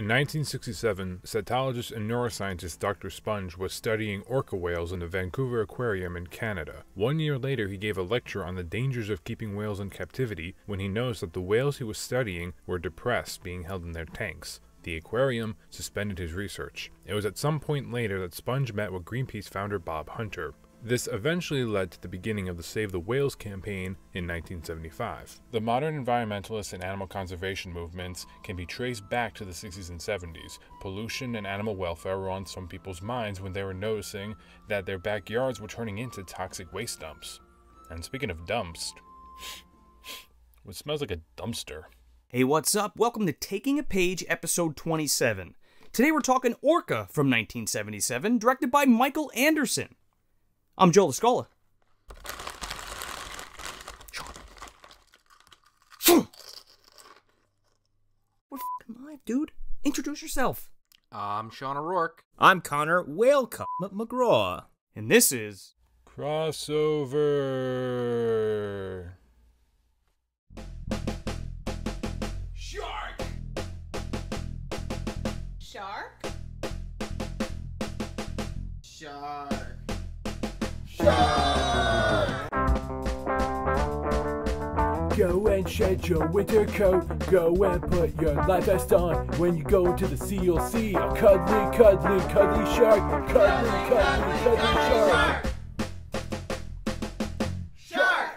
In 1967, cetologist and neuroscientist Dr. Sponge was studying orca whales in the Vancouver Aquarium in Canada. 1 year later, he gave a lecture on the dangers of keeping whales in captivity when he noticed that the whales he was studying were depressed, being held in their tanks. The aquarium suspended his research. It was at some point later that Sponge met with Greenpeace founder Bob Hunter. This eventually led to the beginning of the Save the Whales campaign in 1975. The modern environmentalist and animal conservation movements can be traced back to the 60s and 70s. Pollution and animal welfare were on some people's minds when they were noticing that their backyards were turning into toxic waste dumps. And speaking of dumps, it smells like a dumpster. Hey, what's up? Welcome to Taking a Page, episode 27. Today we're talking Orca from 1977, directed by Michael Anderson. I'm Joe LaScola. We're f***ing live, dude. Introduce yourself. I'm Sean O'Rourke. I'm Connor Whalecup McGraw. And this is... Crossover. Shark! Shark? Shark! Go and shed your winter coat. Go and put your life vest on. When you go into the sea, you'll see a cuddly, cuddly, cuddly shark. Cuddly, cuddly, cuddly shark. Shark!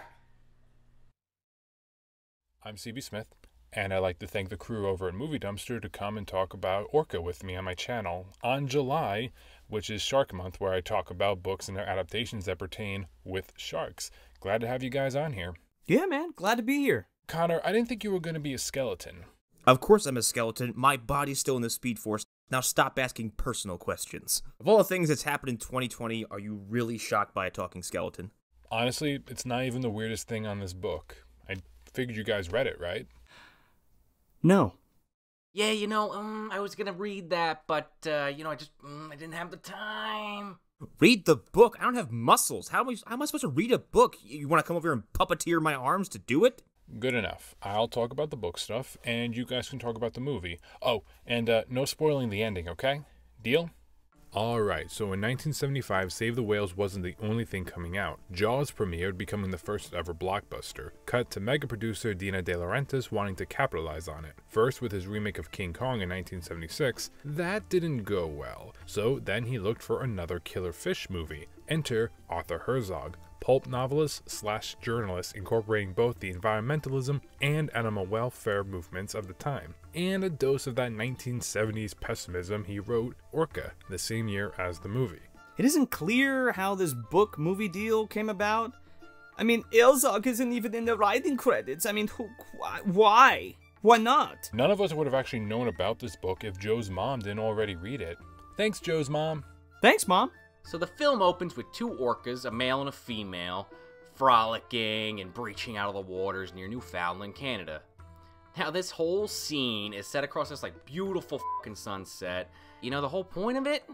I'm CB Smith, and I'd like to thank the crew over at Movie Dumpster to come and talk about Orca with me on my channel on July, which is Shark Month, where I talk about books and their adaptations that pertain with sharks. Glad to have you guys on here. Yeah, man. Glad to be here. Connor, I didn't think you were going to be a skeleton. Of course I'm a skeleton. My body's still in the Speed Force. Now stop asking personal questions. Of all the things that's happened in 2020, are you really shocked by a talking skeleton? Honestly, it's not even the weirdest thing on this book. I figured you guys read it, right? No. Yeah, I was gonna read that, but, I didn't have the time. Read the book? I don't have muscles. How am I supposed to read a book? You want to come over here and puppeteer my arms to do it? Good enough. I'll talk about the book stuff, and you guys can talk about the movie. Oh, and no spoiling the ending, okay? Deal? Alright, so in 1975, Save the Whales wasn't the only thing coming out. Jaws premiered, becoming the first ever blockbuster. Cut to mega producer Dino De Laurentiis wanting to capitalize on it. First with his remake of King Kong in 1976, that didn't go well. So then he looked for another killer fish movie. Enter Arthur Herzog, pulp novelist / journalist incorporating both the environmentalism and animal welfare movements of the time. And a dose of that 1970s pessimism, he wrote Orca the same year as the movie. It isn't clear how this book-movie deal came about. I mean, Herzog isn't even in the writing credits. I mean, why? Why not? None of us would have actually known about this book if Joe's mom didn't already read it. Thanks, Joe's mom. Thanks, Mom. So the film opens with two orcas, a male and a female, frolicking and breaching out of the waters near Newfoundland, Canada. Now this whole scene is set across this beautiful fucking sunset. The whole point of it?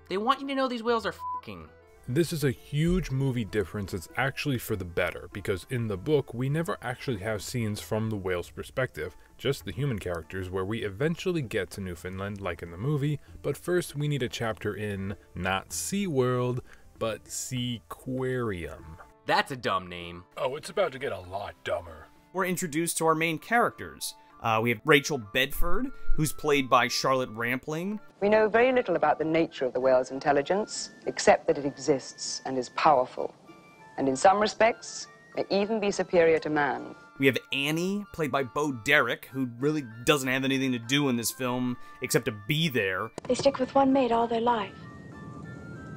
They want you to know these whales are fucking. This is a huge movie difference that's actually for the better, because in the book we never actually have scenes from the whale's perspective, just the human characters, where we eventually get to Newfoundland like in the movie, but first we need a chapter in not SeaWorld, but Seaquarium. That's a dumb name. Oh, it's about to get a lot dumber. We're introduced to our main characters. We have Rachel Bedford, who's played by Charlotte Rampling. We know very little about the nature of the whale's intelligence, except that it exists and is powerful, and in some respects, may even be superior to man. We have Annie, played by Bo Derek, who really doesn't have anything to do in this film except to be there. They stick with one mate all their life.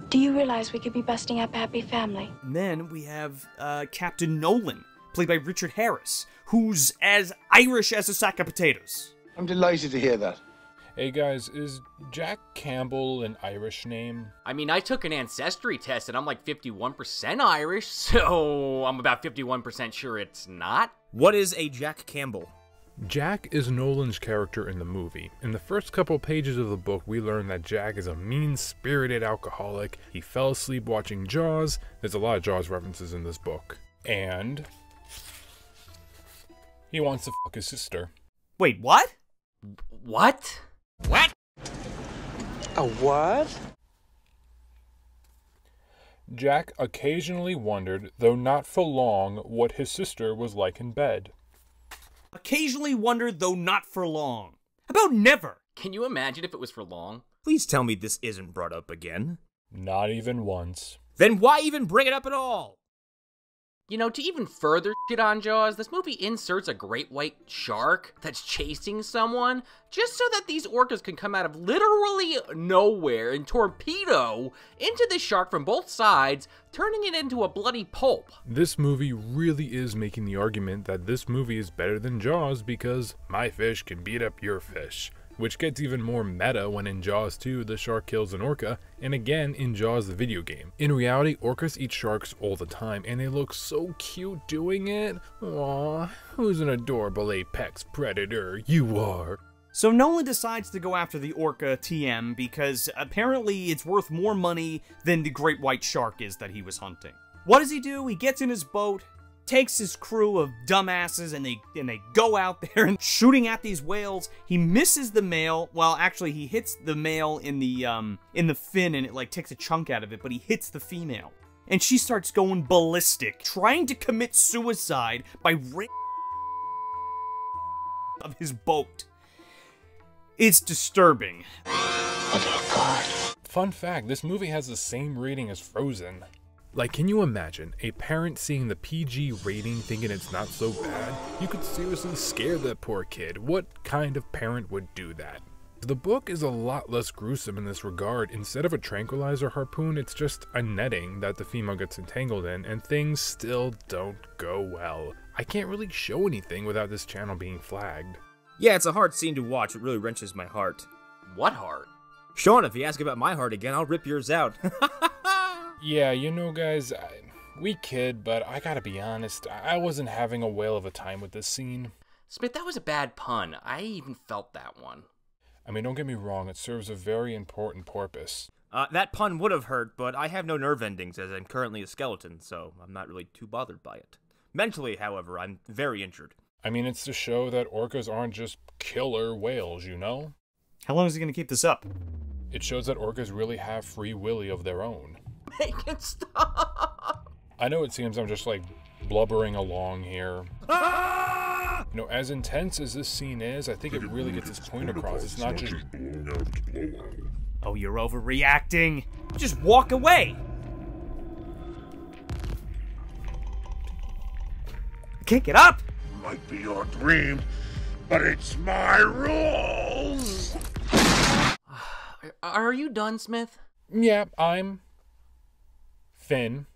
Do you realize we could be busting up a happy family? And then we have Captain Nolan, played by Richard Harris, who's as Irish as a sack of potatoes. I'm delighted to hear that. Hey guys, is Jack Campbell an Irish name? I mean, I took an ancestry test and I'm like 51% Irish, so I'm about 51% sure it's not. What is a Jack Campbell? Jack is Nolan's character in the movie. In the first couple pages of the book, we learn that Jack is a mean-spirited alcoholic. He fell asleep watching Jaws. There's a lot of Jaws references in this book. And he wants to fuck his sister. Wait, what? What? What? A what? Jack occasionally wondered, though not for long, what his sister was like in bed. Occasionally wondered, though not for long. About never. Can you imagine if it was for long? Please tell me this isn't brought up again. Not even once. Then why even bring it up at all? You know, to even further shit on Jaws, this movie inserts a great white shark that's chasing someone, just so that these orcas can come out of literally nowhere and torpedo into the shark from both sides, turning it into a bloody pulp. This movie really is making the argument that this movie is better than Jaws because my fish can beat up your fish. Which gets even more meta when in Jaws 2 the shark kills an orca, and again in Jaws the video game. In reality, orcas eat sharks all the time, and they look so cute doing it. Aww, who's an adorable apex predator? You are. So Nolan decides to go after the orca TM because apparently it's worth more money than the great white shark is that he was hunting. What does he do? He gets in his boat, takes his crew of dumbasses, and they go out there and shooting at these whales. He misses the male. Well, actually, he hits the male in the fin, and it like takes a chunk out of it. But he hits the female, and she starts going ballistic, trying to commit suicide by ripping of his boat. It's disturbing. Fun fact: this movie has the same rating as Frozen. Like, can you imagine a parent seeing the PG rating thinking it's not so bad? You could seriously scare that poor kid. What kind of parent would do that? The book is a lot less gruesome in this regard. Instead of a tranquilizer harpoon, it's just a netting that the female gets entangled in, and things still don't go well. I can't really show anything without this channel being flagged. Yeah, it's a hard scene to watch. It really wrenches my heart. What heart? Sean, if you ask about my heart again, I'll rip yours out. Yeah, you know, guys, we kid, but I gotta be honest, I wasn't having a whale of a time with this scene. Smith, that was a bad pun. I even felt that one. I mean, don't get me wrong, it serves a very important purpose. That pun would have hurt, but I have no nerve endings as I'm currently a skeleton, so I'm not really too bothered by it. Mentally, however, I'm very injured. I mean, it's to show that orcas aren't just killer whales, you know? How long is he going to keep this up? It shows that orcas really have free willy of their own. Make it stop! I know it seems I'm just like blubbering along here. You know, as intense as this scene is, I think it really gets its point across. It's not just Oh, you're overreacting. Just walk away. Can't get up. Might be your dream, but it's my rules. Are you done, Smith? Yeah, I'm Finn.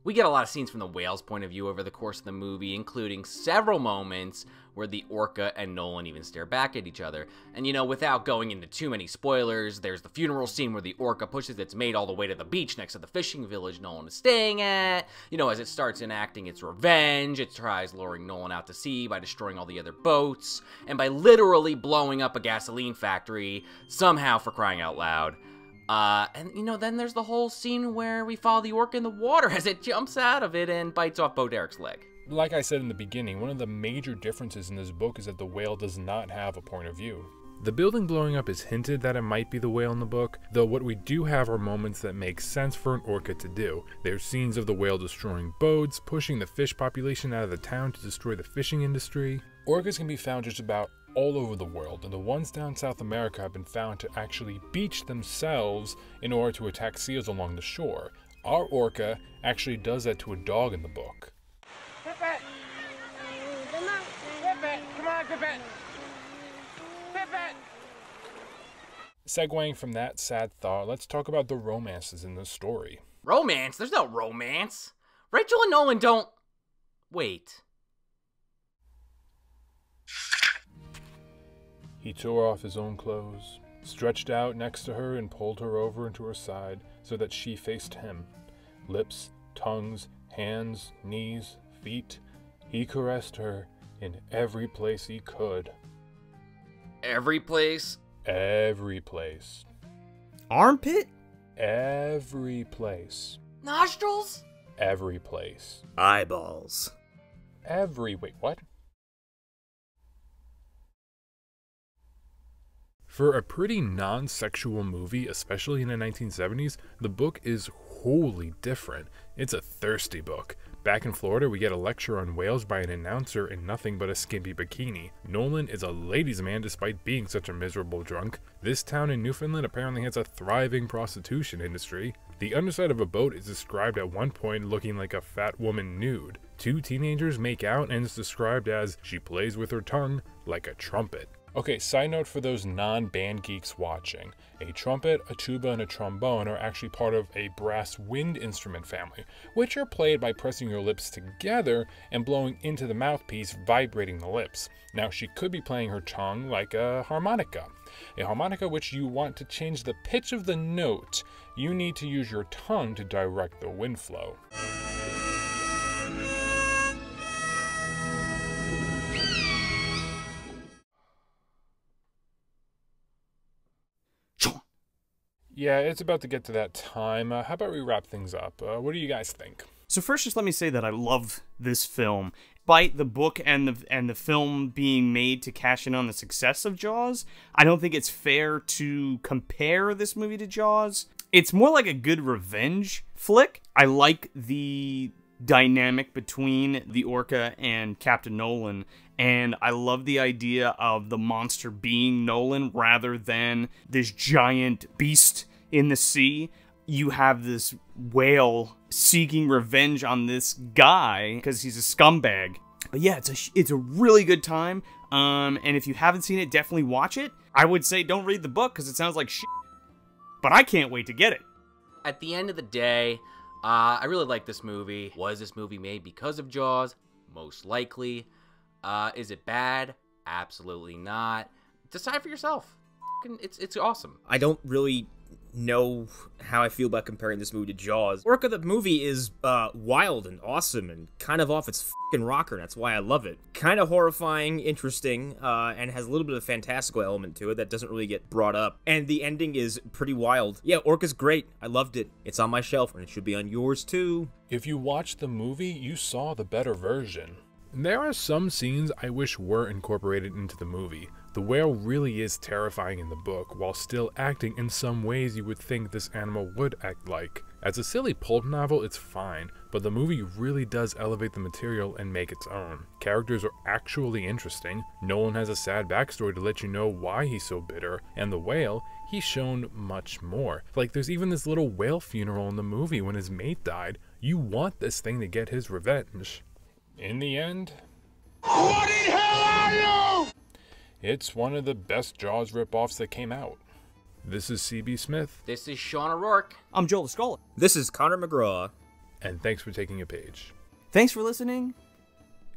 We get a lot of scenes from the whale's point of view over the course of the movie, including several moments where the orca and Nolan even stare back at each other. And you know, without going into too many spoilers, there's the funeral scene where the orca pushes its mate all the way to the beach next to the fishing village Nolan is staying at. You know, as it starts enacting its revenge, it tries luring Nolan out to sea by destroying all the other boats, and by literally blowing up a gasoline factory, somehow, for crying out loud. And, you know, then there's the whole scene where we follow the orca in the water as it jumps out of it and bites off Bo Derek's leg. Like I said in the beginning, one of the major differences in this book is that the whale does not have a point of view. The building blowing up is hinted that it might be the whale in the book, though what we do have are moments that make sense for an orca to do. There's scenes of the whale destroying boats, pushing the fish population out of the town to destroy the fishing industry. Orcas can be found just about all over the world, and the ones down South America have been found to actually beach themselves in order to attack seals along the shore. Our orca actually does that to a dog in the book. Pipette! Pipette! Come on, Pipette! Pipette! Segueing from that sad thought, let's talk about the romances in this story. Romance? There's no romance. Rachel and Nolan don't... Wait. He tore off his own clothes, stretched out next to her and pulled her over into her side so that she faced him. Lips, tongues, hands, knees, feet. He caressed her in every place he could. Every place? Every place. Armpit? Every place. Nostrils? Every place. Eyeballs. Wait, what? For a pretty non-sexual movie, especially in the 1970s, the book is wholly different. It's a thirsty book. Back in Florida, we get a lecture on whales by an announcer in nothing but a skimpy bikini. Nolan is a ladies' man despite being such a miserable drunk. This town in Newfoundland apparently has a thriving prostitution industry. The underside of a boat is described at one point looking like a fat woman nude. Two teenagers make out and it's described as, she plays with her tongue like a trumpet. Okay, side note for those non-band geeks watching. A trumpet, a tuba, and a trombone are actually part of a brass wind instrument family, which are played by pressing your lips together and blowing into the mouthpiece, vibrating the lips. Now, she could be playing her tongue like a harmonica. A harmonica which you want to change the pitch of the note, you need to use your tongue to direct the wind flow. Yeah, it's about to get to that time. How about we wrap things up? What do you guys think? So first, just let me say that I love this film. Despite the book and the film being made to cash in on the success of Jaws, I don't think it's fair to compare this movie to Jaws. It's more like a good revenge flick. I like the dynamic between the orca and Captain Nolan, and I love the idea of the monster being Nolan rather than this giant beast in the sea. You have this whale seeking revenge on this guy because he's a scumbag. But yeah, it's a really good time. And if you haven't seen it, definitely watch it. I would say don't read the book because it sounds like shit. But I can't wait to get it. At the end of the day, I really like this movie. Was this movie made because of Jaws? Most likely. Is it bad? Absolutely not. Decide for yourself. It's awesome. I don't really know how I feel about comparing this movie to Jaws. Orca the movie is wild and awesome and kind of off its fucking rocker. That's why I love it. Kind of horrifying, interesting, and has a little bit of a fantastical element to it that doesn't really get brought up. And the ending is pretty wild. Yeah, Orca's great. I loved it. It's on my shelf, and it should be on yours too. If you watched the movie, you saw the better version. There are some scenes I wish were incorporated into the movie. The whale really is terrifying in the book, while still acting in some ways you would think this animal would act like. As a silly pulp novel, it's fine, but the movie really does elevate the material and make its own. Characters are actually interesting, Nolan has a sad backstory to let you know why he's so bitter, and the whale, he's shown much more. Like, there's even this little whale funeral in the movie when his mate died. You want this thing to get his revenge. In the end, What in hell are you? it's one of the best Jaws ripoffs that came out. This is CB Smith, This is Sean O'Rourke. I'm Joel Escola. This is Connor McGraw. and thanks for taking a page. Thanks for listening,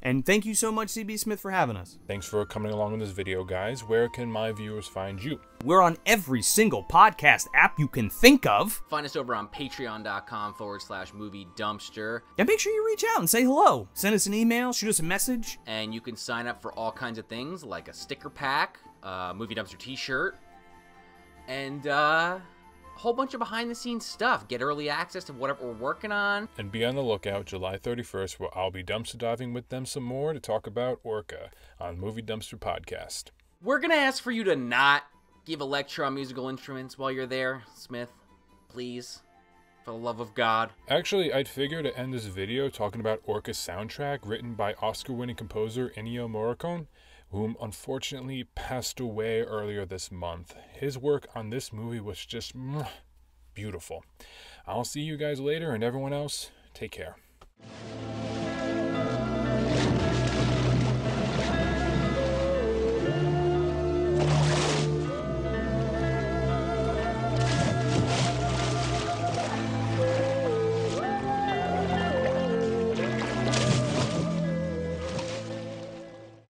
and thank you so much, CB Smith, for having us. Thanks for coming along in this video, guys. Where can my viewers find you? We're on every single podcast app you can think of. Find us over on patreon.com/movie dumpster. And make sure you reach out and say hello. Send us an email, shoot us a message. And you can sign up for all kinds of things like a sticker pack, a Movie Dumpster t-shirt, and a whole bunch of behind-the-scenes stuff. Get early access to whatever we're working on. And be on the lookout July 31st, where I'll be dumpster diving with them some more to talk about Orca on Movie Dumpster Podcast. We're going to ask for you to not give a lecture on musical instruments while you're there, Smith. Please. For the love of God. Actually, I'd figure to end this video talking about Orca's soundtrack, written by Oscar-winning composer Ennio Morricone, whom unfortunately passed away earlier this month. His work on this movie was just beautiful. I'll see you guys later, and everyone else, take care.